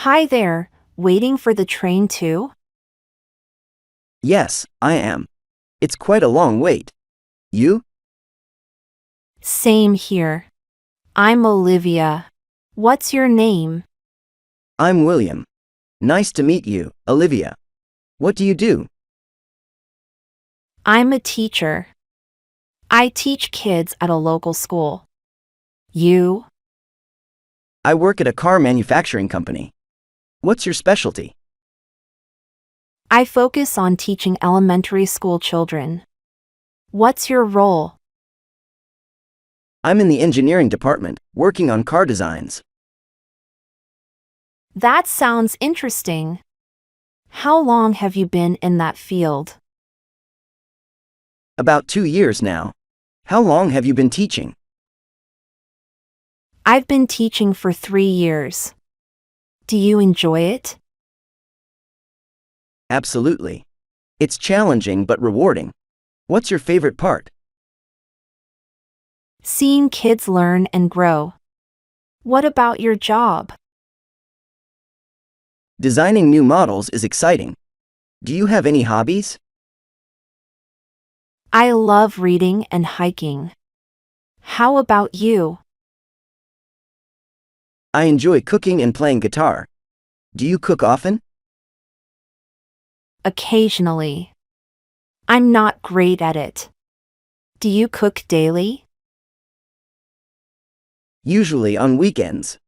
Hi there, waiting for the train too? Yes, I am. It's quite a long wait. You? Same here. I'm Olivia. What's your name? I'm William. Nice to meet you, Olivia. What do you do? I'm a teacher. I teach kids at a local school. You? I work at a car manufacturing company. What's your specialty? I focus on teaching elementary school children. What's your role? I'm in the engineering department, working on car designs. That sounds interesting. How long have you been in that field? About 2 years now. How long have you been teaching? I've been teaching for 3 years. Do you enjoy it? Absolutely. It's challenging but rewarding. What's your favorite part? Seeing kids learn and grow. What about your job? Designing new models is exciting. Do you have any hobbies? I love reading and hiking. How about you? I enjoy cooking and playing guitar. Do you cook often? Occasionally. I'm not great at it. Do you cook daily? Usually on weekends.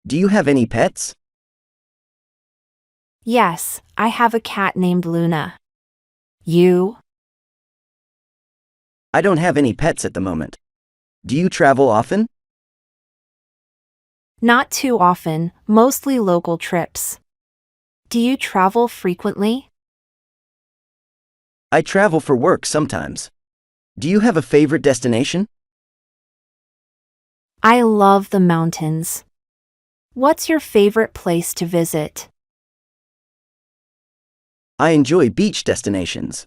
Do you have any pets? Yes, I have a cat named Luna. You? I don't have any pets at the moment. Do you travel often? Not too often, mostly local trips. Do you travel frequently? I travel for work sometimes. Do you have a favorite destination? I love the mountains. What's your favorite place to visit? I enjoy beach destinations.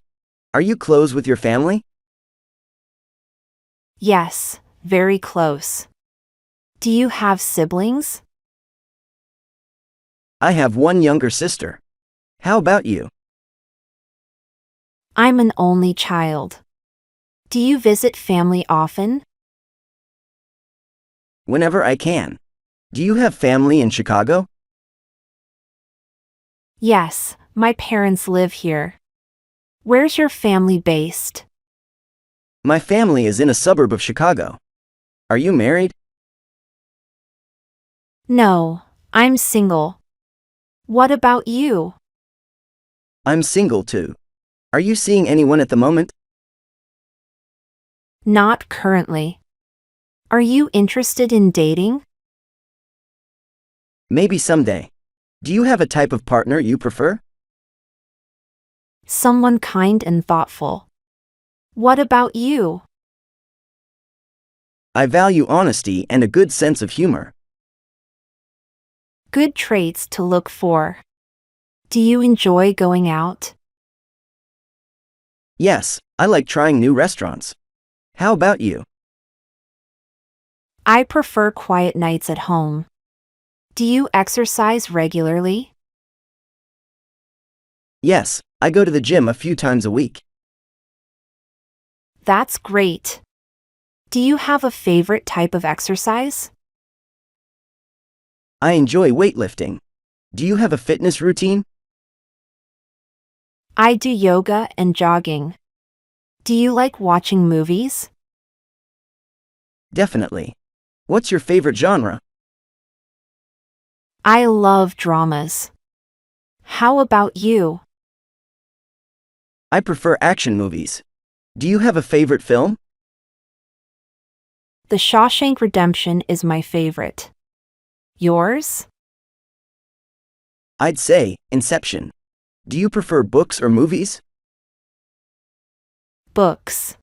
Are you close with your family? Yes, very close. Do you have siblings? I have one younger sister. How about you? I'm an only child. Do you visit family often? Whenever I can. Do you have family in Chicago? Yes, my parents live here. Where's your family based? My family is in a suburb of Chicago. Are you married? No, I'm single. What about you? I'm single too. Are you seeing anyone at the moment? Not currently. Are you interested in dating? Maybe someday. Do you have a type of partner you prefer? Someone kind and thoughtful. What about you? I value honesty and a good sense of humor. Good traits to look for. Do you enjoy going out? Yes, I like trying new restaurants. How about you? I prefer quiet nights at home. Do you exercise regularly? Yes, I go to the gym a few times a week. That's great. Do you have a favorite type of exercise? I enjoy weightlifting. Do you have a fitness routine? I do yoga and jogging. Do you like watching movies? Definitely. What's your favorite genre? I love dramas. How about you? I prefer action movies. Do you have a favorite film? The Shawshank Redemption is my favorite. Yours? I'd say Inception. Do you prefer books or movies? Books.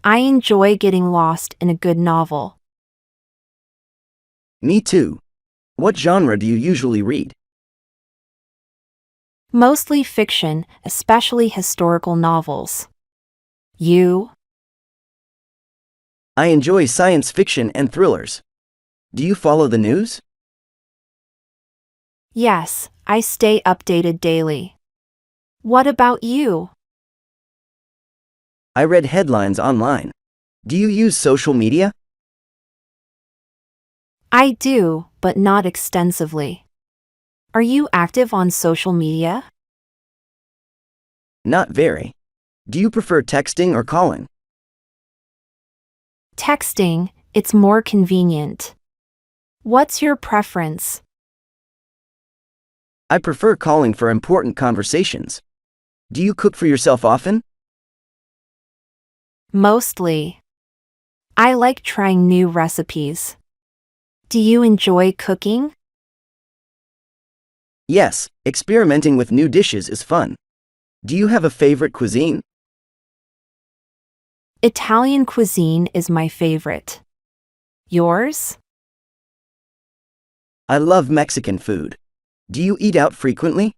I enjoy getting lost in a good novel. Me too. What genre do you usually read? Mostly fiction, especially historical novels. You? I enjoy science fiction and thrillers. Do you follow the news? Yes, I stay updated daily. What about you? I read headlines online. Do you use social media? I do, but not extensively. Are you active on social media? Not very. Do you prefer texting or calling? Texting, it's more convenient. What's your preference? I prefer calling for important conversations. Do you cook for yourself often? Mostly. I like trying new recipes. Do you enjoy cooking? Yes, experimenting with new dishes is fun. Do you have a favorite cuisine? Italian cuisine is my favorite. Yours? I love Mexican food. Do you eat out frequently?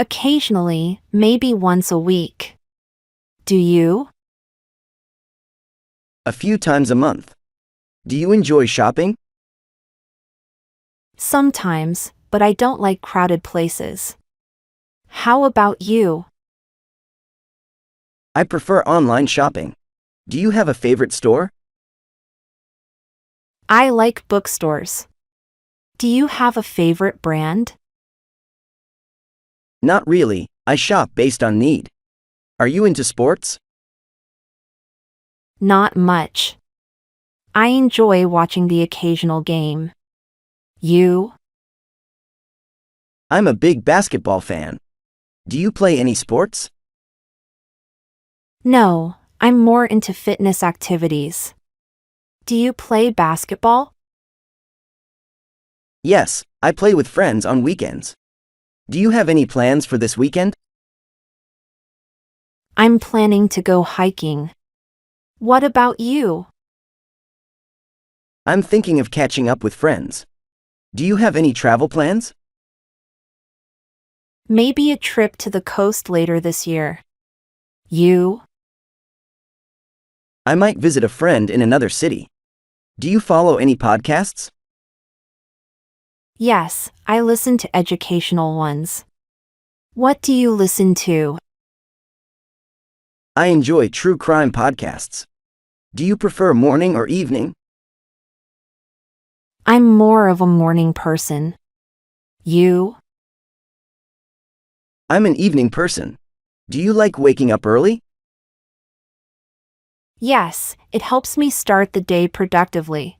Occasionally, maybe once a week. Do you? A few times a month. Do you enjoy shopping? Sometimes, but I don't like crowded places. How about you? I prefer online shopping. Do you have a favorite store? I like bookstores. Do you have a favorite brand? Not really. I shop based on need. Are you into sports? Not much. I enjoy watching the occasional game. You? I'm a big basketball fan. Do you play any sports? No, I'm more into fitness activities. Do you play basketball? Yes, I play with friends on weekends. Do you have any plans for this weekend? I'm planning to go hiking. What about you? I'm thinking of catching up with friends. Do you have any travel plans? Maybe a trip to the coast later this year. You? I might visit a friend in another city. Do you follow any podcasts? Yes, I listen to educational ones. What do you listen to? I enjoy true crime podcasts. Do you prefer morning or evening? I'm more of a morning person. You? I'm an evening person. Do you like waking up early? Yes, it helps me start the day productively.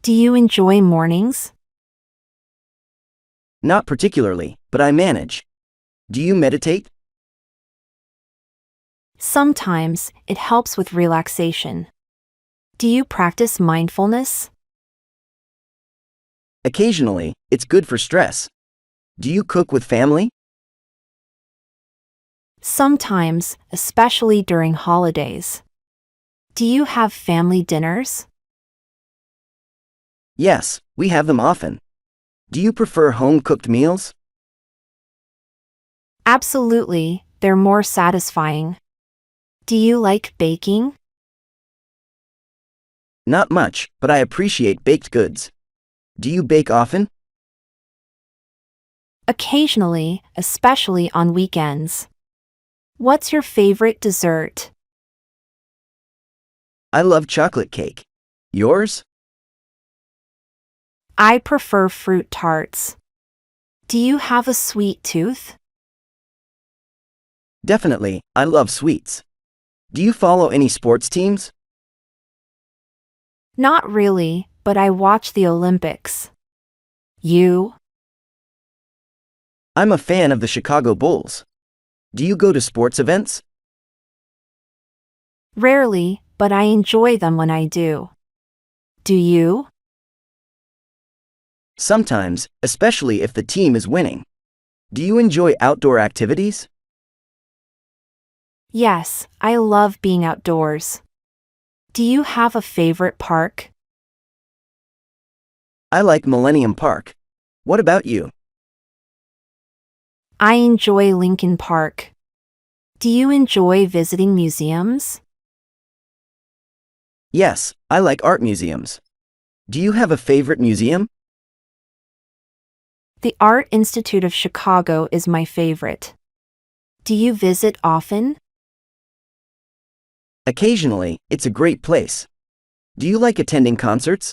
Do you enjoy mornings? Not particularly, but I manage. Do you meditate? Sometimes, it helps with relaxation. Do you practice mindfulness? Occasionally, it's good for stress. Do you cook with family? Sometimes, especially during holidays. Do you have family dinners? Yes, we have them often. Do you prefer home-cooked meals? Absolutely, they're more satisfying. Do you like baking? Not much, but I appreciate baked goods. Do you bake often? Occasionally, especially on weekends. What's your favorite dessert? I love chocolate cake. Yours? I prefer fruit tarts. Do you have a sweet tooth? Definitely, I love sweets. Do you follow any sports teams? Not really, but I watch the Olympics. You? I'm a fan of the Chicago Bulls. Do you go to sports events? Rarely, but I enjoy them when I do. Do you? Sometimes, especially if the team is winning. Do you enjoy outdoor activities? Yes, I love being outdoors. Do you have a favorite park? I like Millennium Park. What about you? I enjoy Lincoln Park. Do you enjoy visiting museums? Yes, I like art museums. Do you have a favorite museum? The Art Institute of Chicago is my favorite. Do you visit often? Occasionally, it's a great place. Do you like attending concerts?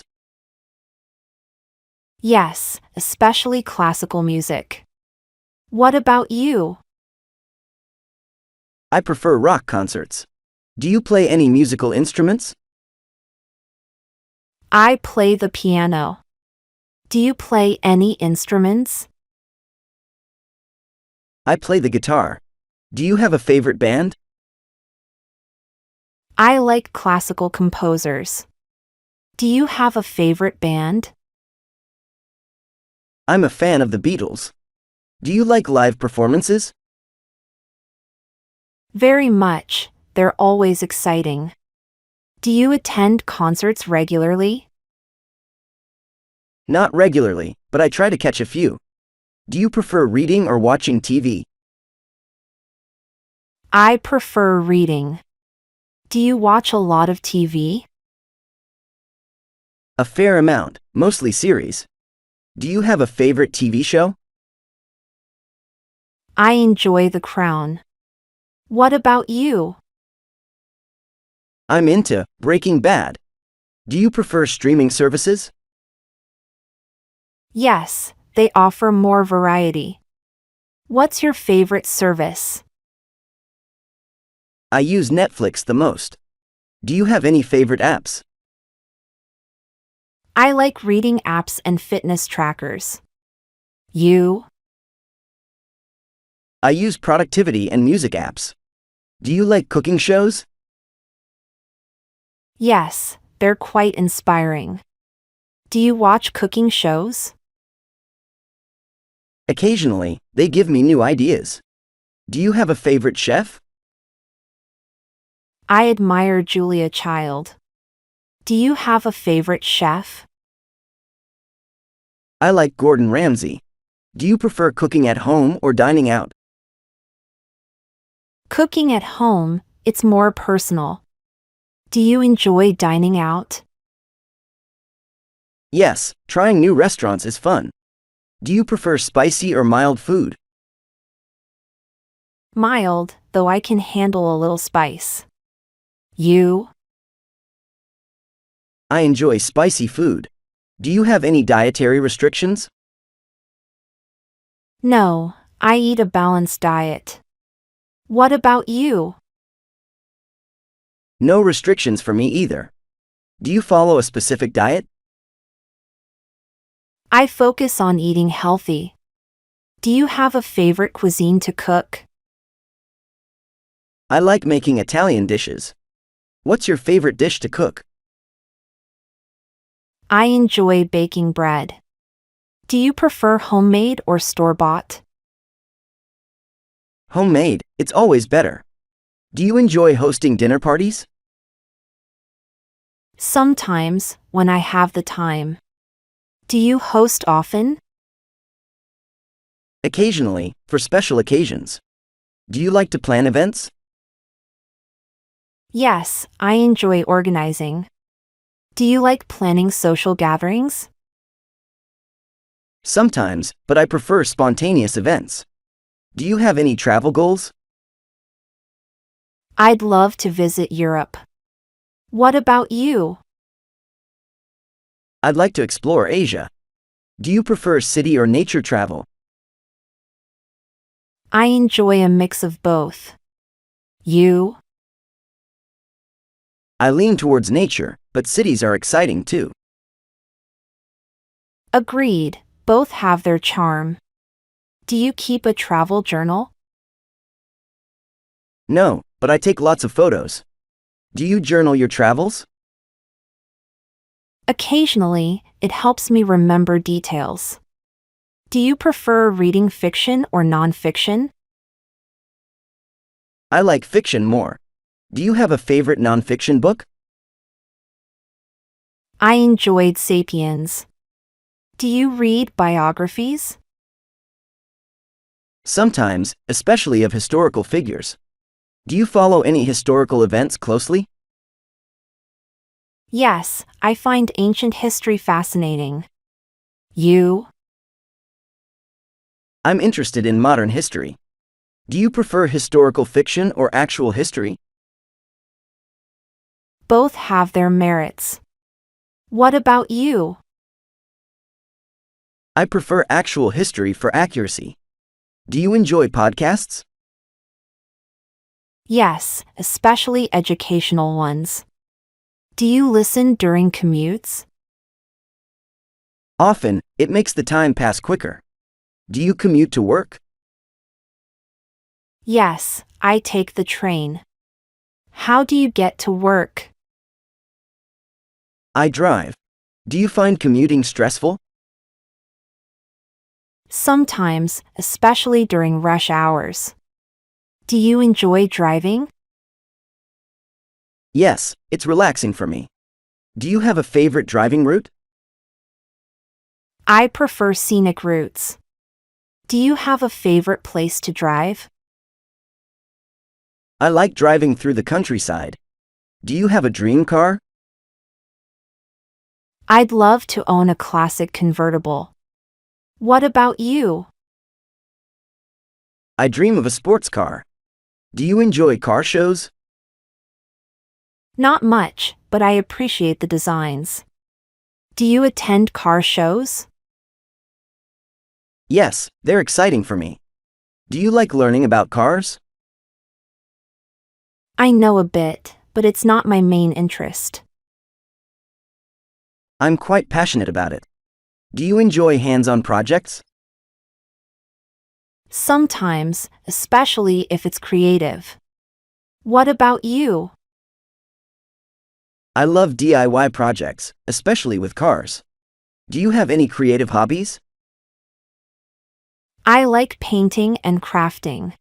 Yes, especially classical music. What about you? I prefer rock concerts. Do you play any musical instruments? I play the piano. Do you play any instruments? I play the guitar. Do you have a favorite band? I like classical composers. Do you have a favorite band? I'm a fan of the Beatles. Do you like live performances? Very much. They're always exciting. Do you attend concerts regularly? Not regularly, but I try to catch a few. Do you prefer reading or watching TV? I prefer reading. Do you watch a lot of TV? A fair amount, mostly series. Do you have a favorite TV show? I enjoy The Crown. What about you? I'm into Breaking Bad. Do you prefer streaming services? Yes, they offer more variety. What's your favorite service? I use Netflix the most. Do you have any favorite apps? I like reading apps and fitness trackers. You? I use productivity and music apps. Do you like cooking shows? Yes, they're quite inspiring. Do you watch cooking shows? Occasionally, they give me new ideas. Do you have a favorite chef? I admire Julia Child. Do you have a favorite chef? I like Gordon Ramsay. Do you prefer cooking at home or dining out? Cooking at home, it's more personal. Do you enjoy dining out? Yes, trying new restaurants is fun. Do you prefer spicy or mild food? Mild, though I can handle a little spice. You? I enjoy spicy food. Do you have any dietary restrictions? No, I eat a balanced diet. What about you? No restrictions for me either. Do you follow a specific diet? I focus on eating healthy. Do you have a favorite cuisine to cook? I like making Italian dishes. What's your favorite dish to cook? I enjoy baking bread. Do you prefer homemade or store-bought? Homemade, it's always better. Do you enjoy hosting dinner parties? Sometimes, when I have the time. Do you host often? Occasionally, for special occasions. Do you like to plan events? Yes, I enjoy organizing. Do you like planning social gatherings? Sometimes, but I prefer spontaneous events. Do you have any travel goals? I'd love to visit Europe. What about you? I'd like to explore Asia. Do you prefer city or nature travel? I enjoy a mix of both. You? I lean towards nature, but cities are exciting too. Agreed, both have their charm. Do you keep a travel journal? No, but I take lots of photos. Do you journal your travels? Occasionally, it helps me remember details. Do you prefer reading fiction or nonfiction? I like fiction more. Do you have a favorite nonfiction book? I enjoyed *Sapiens*. Do you read biographies? Sometimes, especially of historical figures. Do you follow any historical events closely? Yes, I find ancient history fascinating. You? I'm interested in modern history. Do you prefer historical fiction or actual history? Both have their merits. What about you? I prefer actual history for accuracy. Do you enjoy podcasts? Yes, especially educational ones. Do you listen during commutes? Often, it makes the time pass quicker. Do you commute to work? Yes, I take the train. How do you get to work? I drive. Do you find commuting stressful? Sometimes, especially during rush hours. Do you enjoy driving? Yes, it's relaxing for me. Do you have a favorite driving route? I prefer scenic routes. Do you have a favorite place to drive? I like driving through the countryside. Do you have a dream car? I'd love to own a classic convertible. What about you? I dream of a sports car. Do you enjoy car shows? Not much, but I appreciate the designs. Do you attend car shows? Yes, they're exciting for me. Do you like learning about cars? I know a bit, but it's not my main interest. I'm quite passionate about it. Do you enjoy hands-on projects? Sometimes, especially if it's creative. What about you? I love DIY projects, especially with cars. Do you have any creative hobbies? I like painting and crafting.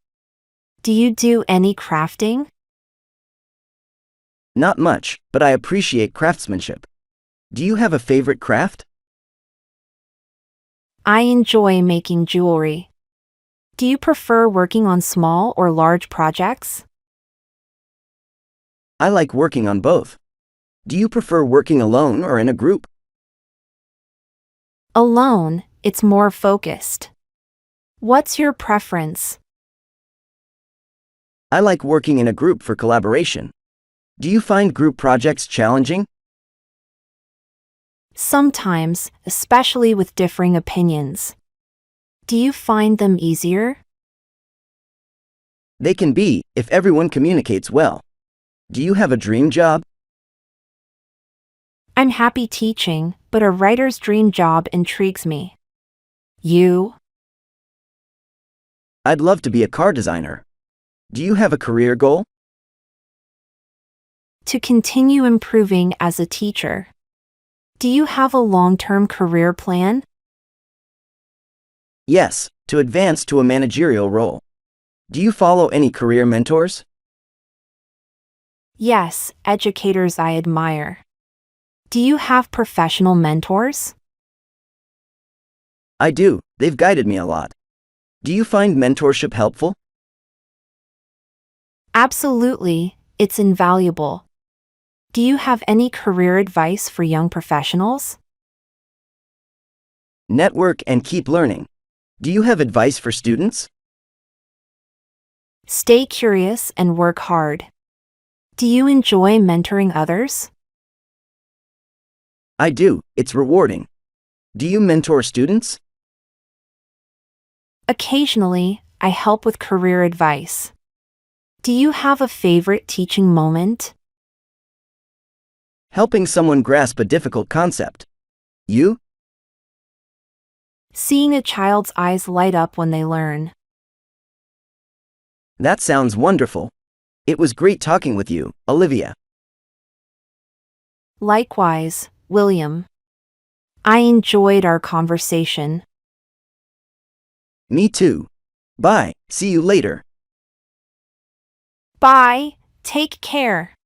Do you do any crafting? Not much, but I appreciate craftsmanship. Do you have a favorite craft? I enjoy making jewelry. Do you prefer working on small or large projects? I like working on both. Do you prefer working alone or in a group? Alone, it's more focused. What's your preference? I like working in a group for collaboration. Do you find group projects challenging? Sometimes, especially with differing opinions. Do you find them easier? They can be, if everyone communicates well. Do you have a dream job? I'm happy teaching, but a writer's dream job intrigues me. You? I'd love to be a car designer. Do you have a career goal? To continue improving as a teacher. Do you have a long-term career plan? Yes, to advance to a managerial role. Do you follow any career mentors? Yes, educators I admire. Do you have professional mentors? I do, they've guided me a lot. Do you find mentorship helpful? Absolutely, it's invaluable. Do you have any career advice for young professionals? Network and keep learning. Do you have advice for students? Stay curious and work hard. Do you enjoy mentoring others? I do, it's rewarding. Do you mentor students? Occasionally, I help with career advice. Do you have a favorite teaching moment? Helping someone grasp a difficult concept. You? Seeing a child's eyes light up when they learn. That sounds wonderful. It was great talking with you, Olivia. Likewise, William. I enjoyed our conversation. Me too. Bye, see you later. Bye, take care.